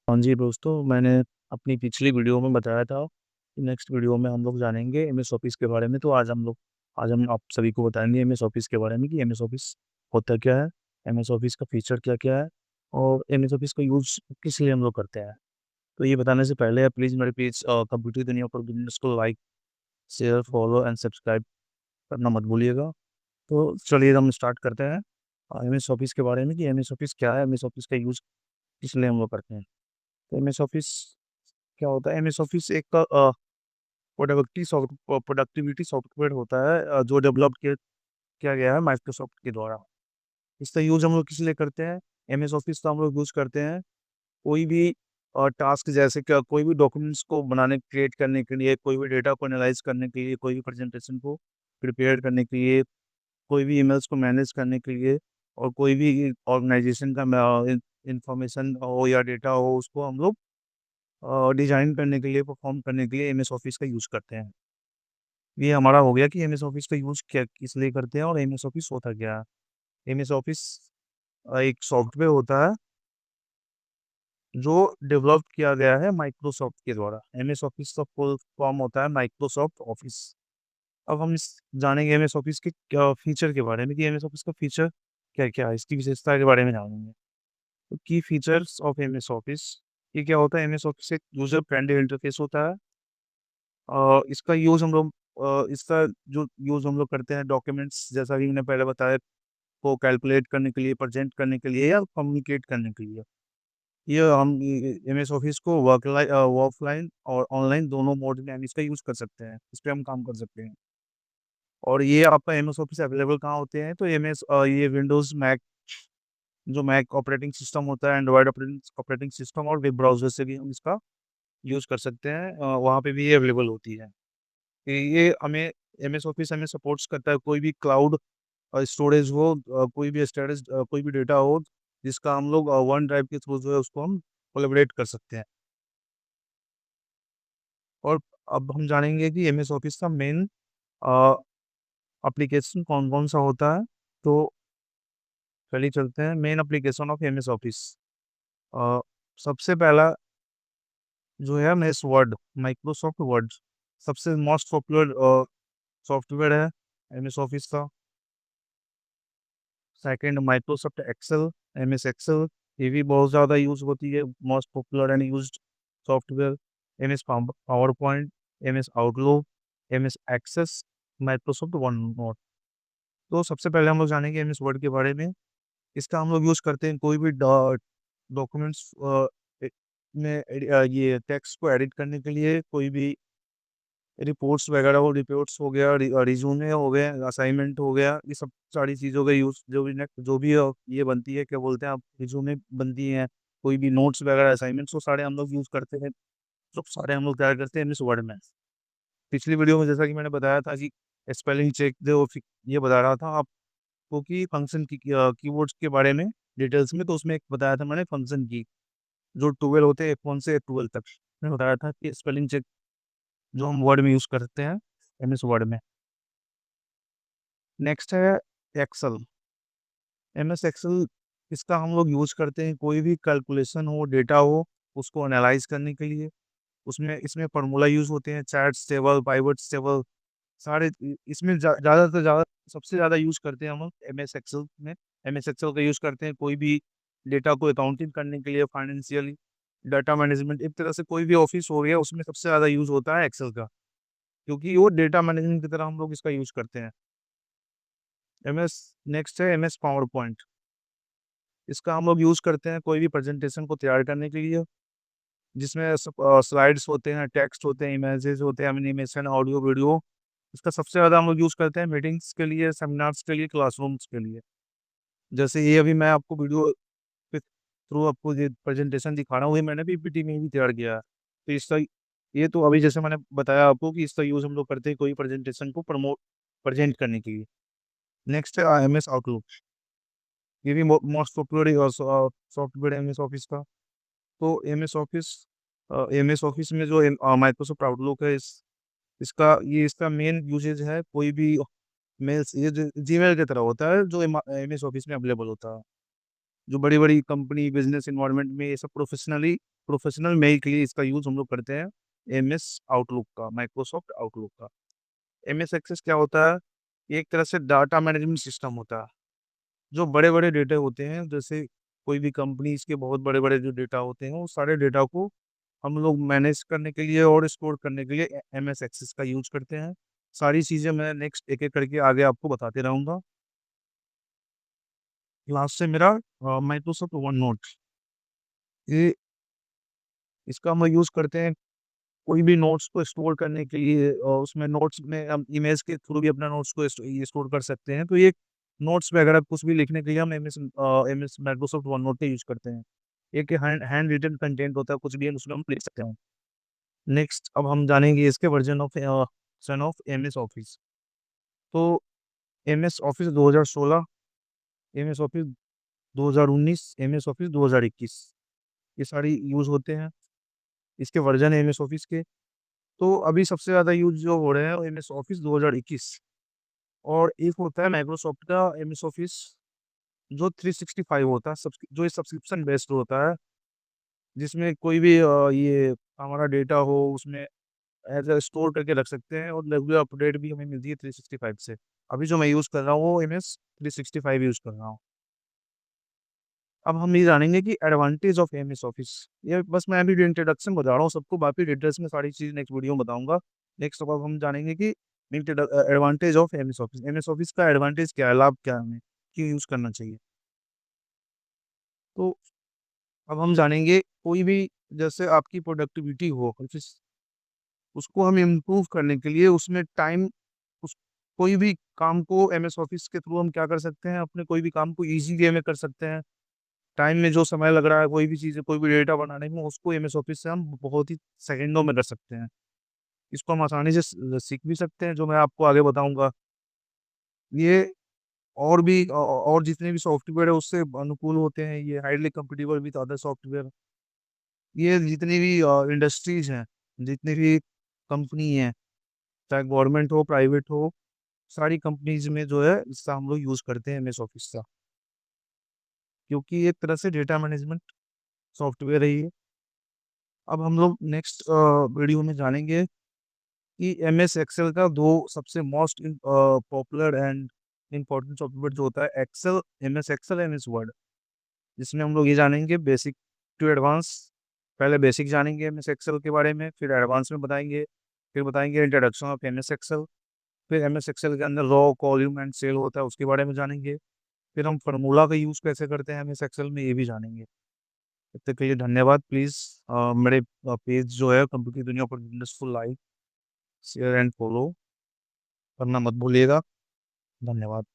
हाँ जी दोस्तों, मैंने अपनी पिछली वीडियो में बताया था कि नेक्स्ट वीडियो में हम लोग जानेंगे एमएस ऑफिस के बारे में। तो आज हम आप सभी को बताएंगे एमएस ऑफिस के बारे में कि एमएस ऑफिस होता क्या है, एमएस ऑफिस का फीचर क्या-क्या है और एमएस ऑफिस का यूज़ किस लिए हम लोग करते हैं। तो ये बताने से पहले आप प्लीज़ मेरे पेज कंप्यूटर दुनिया पर बिज़नेस को like, share, follow and subscribe करना मत भूलिएगा। तो चलिए हम स्टार्ट करते हैं एमएस ऑफिस के बारे में कि एमएस ऑफिस क्या है, एमएस ऑफिस का यूज़ किस लिए हम लोग करते हैं। तो एमएस ऑफिस क्या होता है? एमएस ऑफिस एक प्रोडक्टिविटी सॉफ्टवेयर होता है जो डेवलप किया गया है माइक्रोसॉफ्ट के द्वारा। इसका यूज़ हम लोग किस लिए करते हैं? एमएस ऑफिस का हम लोग यूज़ करते हैं कोई भी टास्क जैसे कि कोई भी डॉक्यूमेंट्स को बनाने क्रिएट करने के लिए, कोई भी डेटा को एनालाइज़ करने के लिए, कोई भी प्रेजेंटेशन को प्रिपेयर करने के लिए, कोई भी ईमेल्स को मैनेज करने के लिए और कोई भी ऑर्गेनाइजेशन का इंफॉर्मेशन हो या डेटा हो उसको हम लोग डिज़ाइन करने के लिए, परफ़ॉर्म करने के लिए एमएस ऑफिस का यूज़ करते हैं। ये हमारा हो गया कि एमएस ऑफिस का यूज़ क्या किस लिए करते हैं और एमएस ऑफिस होता क्या है? एमएस ऑफिस एक सॉफ्टवेयर होता है जो डेवलप किया गया है माइक्रोसॉफ्ट के द्वारा। एमएस ऑफिस का फुल फॉर्म होता है माइक्रोसॉफ्ट ऑफिस। अब हम इस जानेंगे एमएस ऑफिस के क्या फीचर के बारे में कि एमएस ऑफिस का फीचर क्या-क्या है? इसकी विशेषता के बारे में जानेंगे। तो की फीचर्स ऑफ एमएस ऑफिस, ये क्या होता है? एमएस ऑफिस एक यूज़र फ्रेंडली इंटरफेस होता है। इसका यूज़ हम लोग इसका जो यूज़ हम लोग करते हैं डॉक्यूमेंट्स जैसा कि मैंने पहले बताया को कैलकुलेट करने के लिए, प्रेज़ेंट करने के लिए या कम्युनिकेट करने के लिए। ये हम एमएस ऑफिस को ऑफ़लाइन और ऑनलाइन दोनों मोड में हम इसका यूज़ कर सकते हैं। इस पे हम काम कर सकते हैं। और ये आपका एमएस ऑफिस अवेलेबल कहाँ होते हैं? तो ये विंडोज़, मैक जो मैक ऑपरेटिंग सिस्टम होता है, एंड्रॉयड ऑपरेटिंग ऑपरेटिंग सिस्टम और वेब ब्राउज़र से भी हम इसका यूज़ कर सकते हैं। वहाँ पे भी ये अवेलेबल होती है। ये हमें एमएस ऑफिस हमें सपोर्ट्स करता है कोई भी क्लाउड स्टोरेज हो कोई भी डेटा हो जिसका हम लोग वन ड्राइव के थ्रू जो है उसको हम कोलैबोरेट कर सकते हैं। और अब हम जानेंगे कि एमएस ऑफिस का मेन एप्लीकेशन कौन-कौन सा होता है। तो चलिए चलते हैं main application of MS Office. अ, सबसे पहला जो है एमएस वर्ड, माइक्रोसॉफ्ट वर्ड सबसे मोस्ट पॉपुलर सॉफ्टवेयर है एमएस ऑफिस का। Second Microsoft Excel, MS Excel, ये भी बहुत ज़्यादा यूज़ होती है, most popular and used software. MS PowerPoint, MS Outlook, MS Access, Microsoft OneNote. तो सबसे पहले हम लोग जानेंगे एमएस वर्ड के बारे में। इसका हम लोग यूज़ करते हैं कोई भी डॉक्यूमेंट्स ये टेक्स्ट को एडिट करने के लिए, कोई भी रिपोर्ट्स वगैरह हो, रिपोर्ट्स हो गया, रिज्यूमे हो गए, असाइनमेंट हो गया, ये सब सारी चीज़ों का यूज़ जो भी ये बनती है, क्या बोलते हैं आप, रिज्यूमे बनती हैं, कोई भी नोट्स वगैरह असाइनमेंट्स वो सारे हम लोग यूज़ करते हैं, तो सारे हम लोग तैयार करते हैं एमएस वर्ड में। पिछली वीडियो में जैसा कि मैंने बताया था कि स्पेलिंग चेक ये बता रहा था आपको कि फंक्शन कीवर्ड्स के बारे में डिटेल्स में, तो उसमें एक बताया था मैंने फंक्शन की, जो 12 होते हैं F1 से F12 तक। मैंने बताया था कि स्पेलिंग चेक जो हम वर्ड में यूज़ करते हैं, एमएस वर्ड में। नेक्स्ट है एक्सेल। एमएस एक्सेल इसका हम लोग यूज़ करते हैं कोई भी कैलकुलेशन हो, डेटा हो, उसको एनालाइज़ करने के लिए। उसमें इसमें फ़ॉर्मूला यूज़ होते हैं, चार्ट्स टेबल, पाइवट्स टेबल, सारे इसमें ज़्यादा से ज़्यादा सबसे ज़्यादा यूज़ करते हैं हम लोग एमएस एक्सेल में। एमएस एक्सेल का यूज़ करते हैं कोई भी डेटा को अकाउंटिंग करने के लिए, फाइनेंशियल डाटा मैनेजमेंट, एक तरह से कोई भी ऑफ़िस हो गया, उसमें सबसे ज़्यादा यूज़ होता है एक्सेल का, क्योंकि वो डेटा मैनेजमेंट की तरह हम लोग इसका यूज़ करते हैं। एमएस नेक्स्ट है एमएस पावर पॉइंट। इसका हम लोग यूज़ करते हैं कोई भी प्रेजेंटेशन को तैयार करने के लिए, जिसमें स्लाइड्स होते हैं, टेक्स्ट होते हैं, इमेजेस होते हैं, एनिमेशन, ऑडियो, वीडियो। इसका सबसे ज़्यादा हम लोग यूज़ करते हैं मीटिंग्स के लिए, सेमिनार्स के लिए, क्लासरूम्स के लिए। जैसे ये अभी मैं आपको वीडियो के थ्रू आपको ये प्रेजेंटेशन दिखा रहा हूँ, ये मैंने पीपीटी में भी तैयार किया है। तो इसका ये तो अभी जैसे मैंने बताया आपको कि इसका यूज़ हम लोग करते हैं कोई प्रेजेंटेशन को प्रेजेंट करने के लिए। नेक्स्ट है एमएस आउटलुक। ये भी मोस्ट पॉपुलर सॉफ्टवेयर है एमएस ऑफिस का। तो एमएस ऑफिस में जो माइक्रोसॉफ्ट आउटलुक है इसका मेन यूसेज है कोई भी मेल्स, ये जो जीमेल की तरह होता है जो एमएस ऑफिस में अवेलेबल होता है। जो बड़ी-बड़ी कंपनी बिज़नेस एनवायरनमेंट में ये सब प्रोफेशनली प्रोफेशनल मेल के लिए इसका यूज हम लोग करते हैं MS आउटलुक का, माइक्रोसॉफ्ट आउटलुक का। MS एक्सेस क्या होता है? ये एक तरह से डाटा मैनेजमेंट सिस्टम होता है। जो बड़े-बड़े डेटा होते हैं, जैसे कोई भी कंपनीज़ के बहुत बड़े-बड़े जो डेटा होते हैं, वो सारे डेटा को हम लोग मैनेज करने के लिए और स्टोर करने के लिए MS एक्सेस का यूज़ करते हैं। सारी चीज़ें मैं नेक्स्ट एक-एक करके आगे आपको बताते रहूँगा। लास्ट से मेरा माइक्रोसॉफ्ट वन नोट, ये इसका हम यूज़ करते हैं कोई भी नोट्स को स्टोर करने के लिए, उसमें नोट्स में हम इमेज के थ्रू भी अपना नोट्स को ये स्टोर कर सकते हैं। तो ये नोट्स में अगर आप कुछ भी लिखने के लिए हम MS माइक्रोसॉफ्ट वन नोट का यूज़ करते हैं। एक हैंड हैंड रिटन कंटेंट होता है, कुछ भी हम उसमें हम लिख सकते हैं। नेक्स्ट अब हम जानेंगे इसके version of son of MS office. तो MS office 2016, MS office 2019, MS office 2021, ये सारी यूज़ होते हैं। इसके वर्जन है MS ऑफिस के। तो अभी सबसे ज़्यादा यूज़ जो हो रहे हैं वो MS ऑफिस 2021, और एक होता है माइक्रोसॉफ्ट का MS ऑफिस जो 365 होता है, जो ये सब्सक्रिप्शन बेस्ड होता है, जिसमें कोई भी ये हमारा डेटा हो उसमें एज़ अ स्टोर करके रख सकते हैं, और रेगुलर अपडेट भी हमें मिलती है 365 से। अभी जो मैं यूज़ कर रहा हूँ वो MS 365 यूज़ कर रहा हूँ। अब हम ये जानेंगे कि एडवांटेज ऑफ MS ऑफिस। ये बस मैं अभी इंट्रोडक्शन बता रहा हूँ सबको, बाकी डिटेल्स में सारी चीज़ नेक्स्ट वीडियो में बताऊँगा। नेक्स्ट अब हम जानेंगे कि advantage of MS office. MS office का एडवांटेज क्या है, लाभ क्या है हमें, क्यों यूज़ करना चाहिए? तो अब हम जानेंगे कोई भी, जैसे आपकी प्रोडक्टिविटी हो ऑफिस, उसको हम इम्प्रूव करने के लिए उसमें टाइम, उस कोई भी काम को MS ऑफिस के थ्रू हम क्या कर सकते हैं, अपने कोई भी काम को ईज़ी वे में कर सकते हैं। टाइम में जो समय लग रहा है कोई भी चीज़, कोई भी डेटा बनाने में, उसको MS ऑफिस से हम बहुत ही सेकंडों में कर सकते हैं। इसको हम आसानी से सीख भी सकते हैं, जो मैं आपको आगे बताऊँगा। ये और भी और जितने भी सॉफ्टवेयर है उससे अनुकूल होते हैं, ये highly compatible with other software. ये जितनी भी इंडस्ट्रीज़ हैं, जितनी भी कंपनी हैं, चाहे गवर्नमेंट हो, प्राइवेट हो, सारी कंपनीज़ में जो है इसका हम लोग यूज़ करते हैं MS ऑफिस का। क्योंकि ये एक तरह से डेटा मैनेजमेंट सॉफ्टवेयर है ये। अब हम लोग नेक्स्ट वीडियो में जानेंगे कि MS एक्सेल का 2 सबसे most popular and important software जो होता है Excel, MS Excel, MS Word. जिसमें हम लोग ये जानेंगे बेसिक टू एडवांस। पहले बेसिक जानेंगे MS एक्सेल के बारे में, फिर एडवांस में बताएँगे, फिर बताएँगे इंट्रोडक्शन ऑफ MS एक्सेल, फिर MS एक्सेल के अंदर रॉ, कॉलम एंड सेल होता है उसके बारे में जानेंगे। फिर हम फ़ॉर्मूला का यूज़ कैसे करते हैं MS एक्सेल में, ये भी जानेंगे। तब तक के लिए धन्यवाद। प्लीज़ मेरे पेज जो है कंप्यूटर दुनिया पर बिज़नेसफुल लाइफ, शेयर एंड फॉलो करना मत भूलिएगा। धन्यवाद।